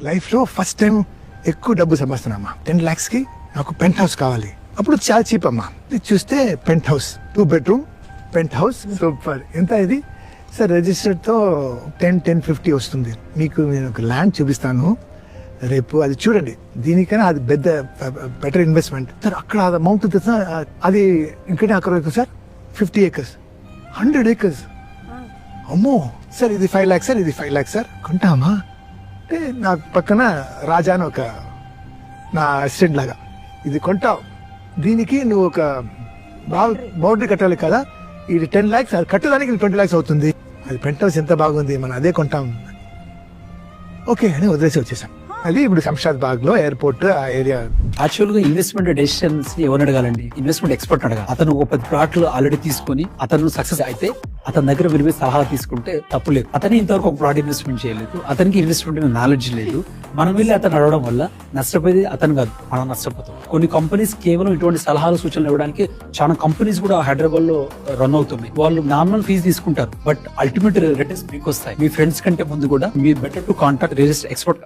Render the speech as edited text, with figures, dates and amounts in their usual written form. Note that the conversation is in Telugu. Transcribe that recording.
లైఫ్ లో ఫస్ట్ టైం ఎక్కువ డబ్బు సంపాదిస్తున్నామా. 10 lakhs కి నాకు పెంట్ హౌస్ కావాలి. అప్పుడు చాలా చీప్ అమ్మా. ఇది చూస్తే penthouse 2 bedroom penthouse super. ఎంత ఇది సార్? రిజిస్టర్డ్ తో 10-50 వస్తుంది. మీకు నేను ఒక ల్యాండ్ చూపిస్తాను రేపు, అది చూడండి. దీనికైనా అది పెద్ద బెటర్ ఇన్వెస్ట్మెంట్ సార్. అక్కడ అమౌంట్ తెలుసా, అది ఇంకనే అక్కడ సార్ 50 acres 100 acres. అమ్మో సార్, ఇది 5 lakhs సార్, ఇది 5 lakhs సార్. కొంటామా అంటే నాకు పక్కన రాజా అని ఒక నా అసిస్టెంట్ లాగా, ఇది కొంటావు, దీనికి నువ్వు ఒక బౌండరీ కట్టాలి కదా, ఇది 10 lakhs, అది కట్టడానికి 20 lakhs అవుతుంది. అది పెంట్ హౌస్ ఎంత బాగుంది, మనం అదే కొంటాం. ఓకే అని వదిలేసి వచ్చేసాం. అది ఇప్పుడు శంషాబాద్ లో ఎయిర్పోర్ట్ ఆ ఏరియా. యాక్చువల్ గా ఇన్వెస్ట్మెంట్ డెసిషన్స్ ఎవరు అడగాలండి? ఇన్వెస్ట్మెంట్ ఎక్స్పర్ట్ అడగాలి. అతను ఒక 10 ప్లాట్లు ఆల్రెడీ తీసుకుని అతను సక్సెస్ అయితే అతని దగ్గర విలువ సలహా తీసుకుంటే తప్పు లేదు. అతని ఇంతవరకు ఒక ప్లాట్ ఇన్వెస్ట్మెంట్ చేయలేదు, అతనికి ఇన్వెస్ట్మెంట్ నాలెడ్జ్ లేదు. మనం వెళ్ళి అతను అడగడం వల్ల నష్టపోయేది అతను కాదు, మనం నష్టపోతాం. కొన్ని కంపెనీస్ కేవలం ఇటువంటి సలహాలు సూచనలు ఇవ్వడానికి చాలా కంపెనీస్ కూడా హైదరాబాద్ లో రన్ అవుతున్నాయి. వాళ్ళు నార్మల్ ఫీజు తీసుకుంటారు, బట్ అల్టిమేట్ రిటర్న్స్ మీకు వస్తాయి. మీ ఫ్రెండ్స్ కంటే ముందు కూడా మీరు better to contact register expert.